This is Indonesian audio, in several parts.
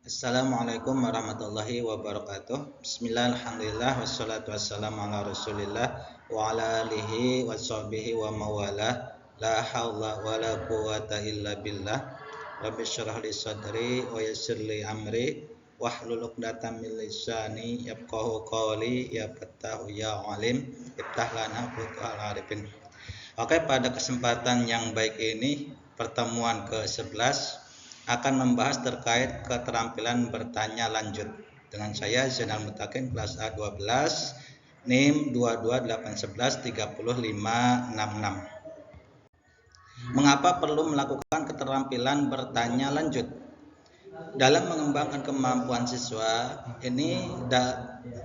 Assalamualaikum warahmatullahi wabarakatuh. Bismillah, alhamdulillah, wassalatu wassalamu ala rasulillah wa ala alihi wa sahbihi wa mawala. La hawla wa la quwata illa billah. Rabbi syrah li sadri wa yassir li amri wahlul 'uqdatam min lisani yafqahu qawli ya fattahu ya alim iftah lana futuhal arifin. Oke, pada kesempatan yang baik ini, pertemuan ke-11 akan membahas terkait keterampilan bertanya lanjut. Dengan saya Zainal Mutakin, kelas A12, NIM 22811305666. Mengapa perlu melakukan keterampilan bertanya lanjut? Dalam mengembangkan kemampuan siswa, ini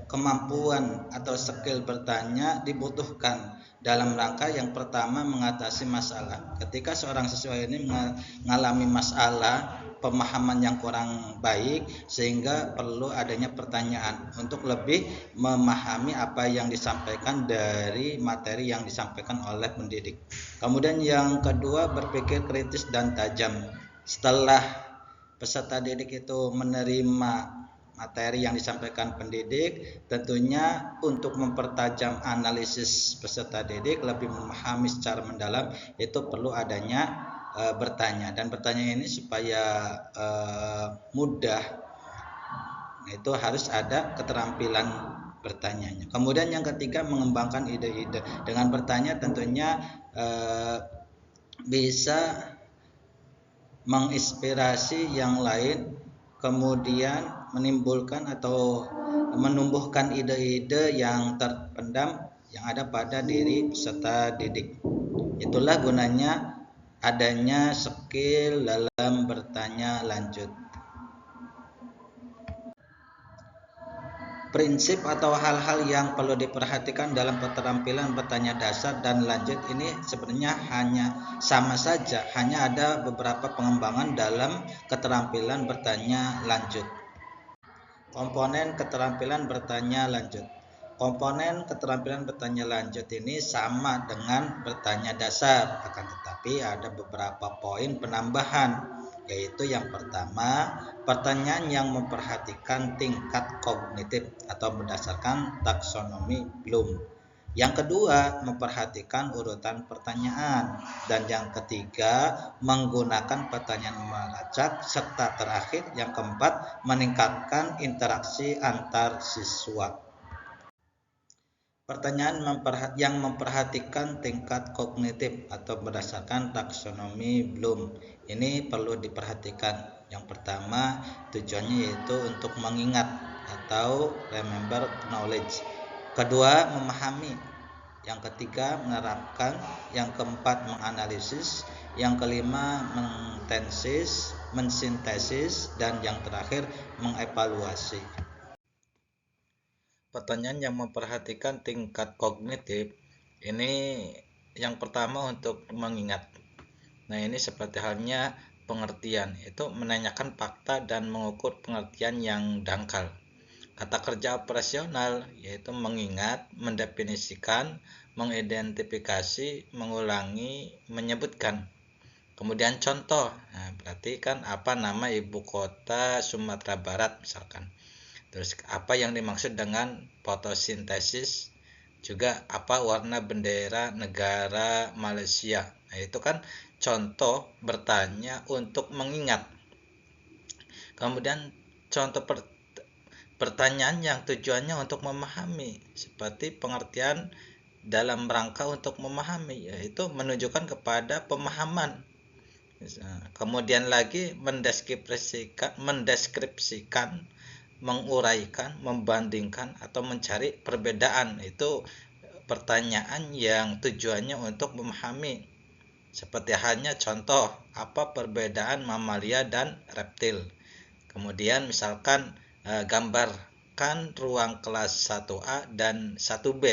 kemampuan atau skill bertanya dibutuhkan dalam rangka yang pertama mengatasi masalah. Ketika seorang siswa ini mengalami masalah pemahaman yang kurang baik, sehingga perlu adanya pertanyaan untuk lebih memahami apa yang disampaikan dari materi yang disampaikan oleh pendidik. Kemudian yang kedua, berpikir kritis dan tajam. Setelah peserta didik itu menerima materi yang disampaikan pendidik, tentunya untuk mempertajam analisis peserta didik, lebih memahami secara mendalam, itu perlu adanya bertanya. Dan bertanya ini supaya mudah, itu harus ada keterampilan bertanyanya. Kemudian yang ketiga, mengembangkan ide-ide. Dengan bertanya tentunya bisa menginspirasi yang lain, kemudian menimbulkan atau menumbuhkan ide-ide yang terpendam yang ada pada diri peserta didik. Itulah gunanya adanya skill dalam bertanya lanjut. Prinsip atau hal-hal yang perlu diperhatikan dalam keterampilan bertanya dasar dan lanjut ini sebenarnya hanya sama saja, hanya ada beberapa pengembangan dalam keterampilan bertanya lanjut. Komponen keterampilan bertanya lanjut. Komponen keterampilan bertanya lanjut ini sama dengan bertanya dasar, akan tetapi ada beberapa poin penambahan, yaitu yang pertama, pertanyaan yang memperhatikan tingkat kognitif atau berdasarkan taksonomi Bloom. Yang kedua, memperhatikan urutan pertanyaan. Dan yang ketiga, menggunakan pertanyaan melacak. Serta terakhir, yang keempat, meningkatkan interaksi antar siswa. Pertanyaan yang memperhatikan tingkat kognitif atau berdasarkan taksonomi Bloom ini perlu diperhatikan. Yang pertama, tujuannya yaitu untuk mengingat atau remember knowledge. Kedua, memahami. Yang ketiga, menerapkan. Yang keempat, menganalisis. Yang kelima, mensintesis. Dan yang terakhir, mengevaluasi. Pertanyaan yang memperhatikan tingkat kognitif ini yang pertama untuk mengingat. Nah, ini seperti halnya pengertian, itu menanyakan fakta dan mengukur pengertian yang dangkal. Kata kerja operasional yaitu mengingat, mendefinisikan, mengidentifikasi, mengulangi, menyebutkan. Kemudian contoh, nah, berarti kan apa nama ibu kota Sumatera Barat misalkan. Terus apa yang dimaksud dengan fotosintesis, juga apa warna bendera negara Malaysia. Nah, itu kan contoh bertanya untuk mengingat. Kemudian contoh pertanyaan yang tujuannya untuk memahami, seperti pengertian dalam rangka untuk memahami, yaitu menunjukkan kepada pemahaman. Kemudian lagi mendeskripsikan, menguraikan, membandingkan, atau mencari perbedaan. Itu pertanyaan yang tujuannya untuk memahami. Seperti halnya contoh, apa perbedaan mamalia dan reptil. Kemudian misalkan gambarkan ruang kelas 1A dan 1B.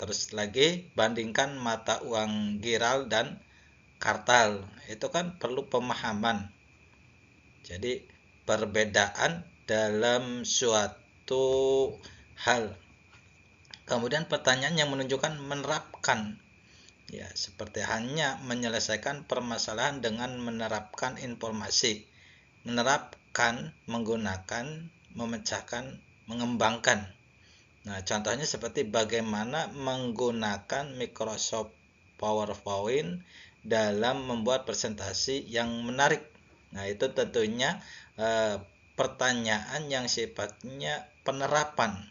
Terus lagi bandingkan mata uang giral dan kartal. Itu kan perlu pemahaman. Jadi perbedaan dalam suatu hal. Kemudian pertanyaan yang menunjukkan menerapkan. Ya, seperti hanya menyelesaikan permasalahan dengan menerapkan informasi. Menerapkan akan menggunakan, memecahkan, mengembangkan. Nah, contohnya seperti bagaimana menggunakan Microsoft PowerPoint dalam membuat presentasi yang menarik. Nah, itu tentunya pertanyaan yang sifatnya penerapan,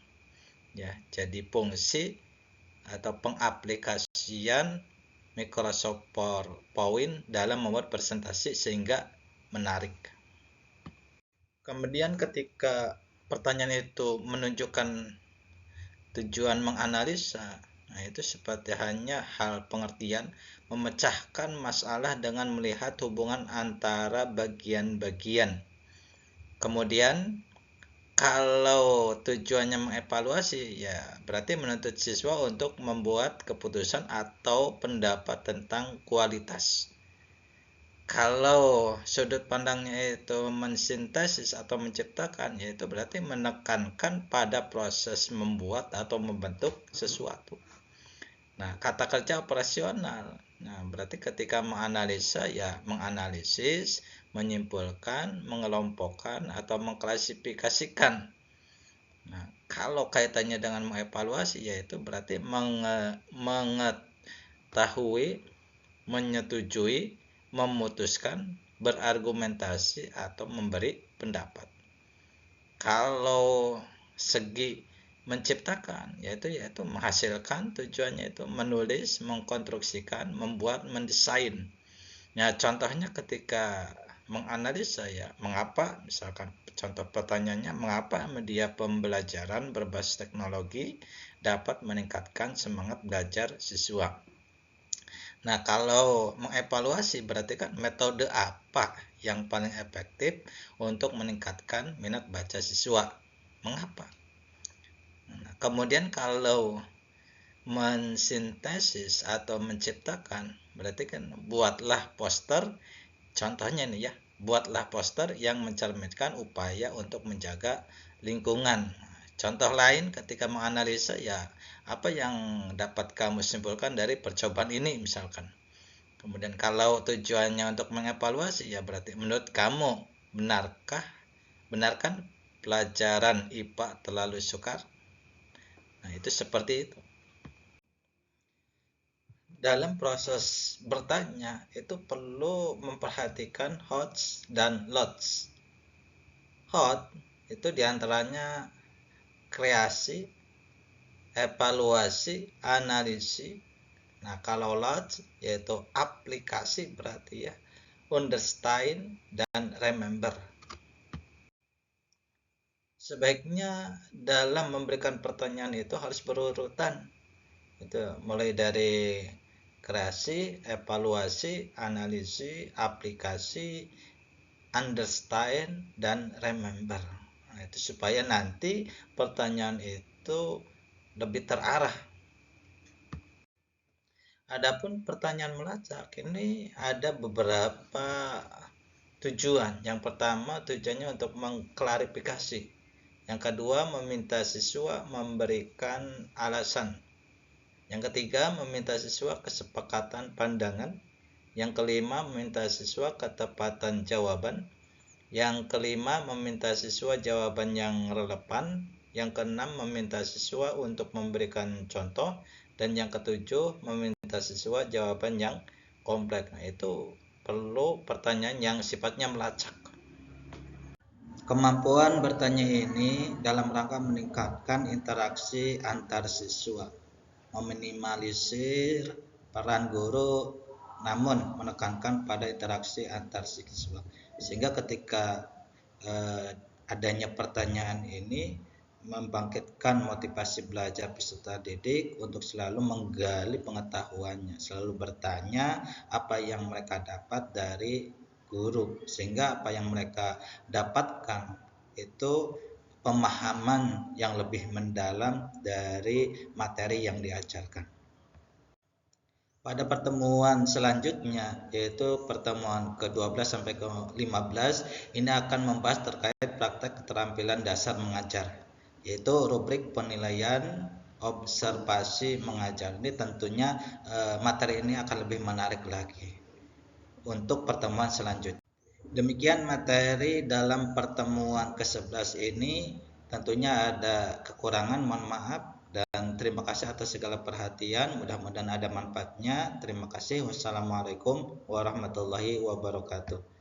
ya. Jadi fungsi atau pengaplikasian Microsoft PowerPoint dalam membuat presentasi sehingga menarik. Kemudian ketika pertanyaan itu menunjukkan tujuan menganalisa, nah itu seperti hanya hal pengertian memecahkan masalah dengan melihat hubungan antara bagian-bagian. Kemudian kalau tujuannya mengevaluasi, ya berarti menuntut siswa untuk membuat keputusan atau pendapat tentang kualitas. Kalau sudut pandangnya itu mensintesis atau menciptakan, yaitu berarti menekankan pada proses membuat atau membentuk sesuatu. Nah, kata kerja operasional. Nah, berarti ketika menganalisa, ya menganalisis, menyimpulkan, mengelompokkan, atau mengklasifikasikan. Nah, kalau kaitannya dengan mengevaluasi, yaitu berarti mengetahui, menyetujui, memutuskan, berargumentasi, atau memberi pendapat. Kalau segi menciptakan, yaitu menghasilkan, tujuannya itu menulis, mengkonstruksikan, membuat, mendesain. Ya, contohnya ketika menganalisa, ya mengapa, misalkan contoh pertanyaannya, mengapa media pembelajaran berbasis teknologi dapat meningkatkan semangat belajar siswa. Nah, kalau mengevaluasi berarti kan metode apa yang paling efektif untuk meningkatkan minat baca siswa. Mengapa? Nah, kemudian kalau mensintesis atau menciptakan, berarti kan buatlah poster, contohnya nih ya, buatlah poster yang mencerminkan upaya untuk menjaga lingkungan. Contoh lain ketika menganalisa, ya apa yang dapat kamu simpulkan dari percobaan ini misalkan. Kemudian kalau tujuannya untuk mengevaluasi, ya berarti menurut kamu benarkan pelajaran IPA terlalu sukar? Nah, itu seperti itu. Dalam proses bertanya itu perlu memperhatikan HOTS dan LOTS. HOT itu diantaranya kreasi, evaluasi, analisis. Nah, kalau LOTS yaitu aplikasi berarti ya, understand dan remember. Sebaiknya dalam memberikan pertanyaan itu harus berurutan. Itu mulai dari kreasi, evaluasi, analisis, aplikasi, understand dan remember. Nah, itu supaya nanti pertanyaan itu lebih terarah. Adapun pertanyaan melacak ini ada beberapa tujuan. Yang pertama tujuannya untuk mengklarifikasi. Yang kedua meminta siswa memberikan alasan. Yang ketiga meminta siswa kesepakatan pandangan. Yang kelima meminta siswa ketepatan jawaban. Yang kelima meminta siswa jawaban yang relevan. Yang keenam meminta siswa untuk memberikan contoh. Dan yang ketujuh meminta siswa jawaban yang kompleks. Nah, itu perlu pertanyaan yang sifatnya melacak. Kemampuan bertanya ini dalam rangka meningkatkan interaksi antar siswa, meminimalisir peran guru, namun menekankan pada interaksi antar siswa. Sehingga ketika adanya pertanyaan ini membangkitkan motivasi belajar peserta didik untuk selalu menggali pengetahuannya, selalu bertanya apa yang mereka dapat dari guru, sehingga apa yang mereka dapatkan itu pemahaman yang lebih mendalam dari materi yang diajarkan. Pada pertemuan selanjutnya, yaitu pertemuan ke-12 sampai ke-15, ini akan membahas terkait praktek keterampilan dasar mengajar, yaitu rubrik penilaian observasi mengajar. Ini tentunya materi ini akan lebih menarik lagi untuk pertemuan selanjutnya. Demikian materi dalam pertemuan ke-11 ini. Tentunya ada kekurangan, mohon maaf, dan terima kasih atas segala perhatian. Mudah-mudahan ada manfaatnya. Terima kasih. Wassalamualaikum warahmatullahi wabarakatuh.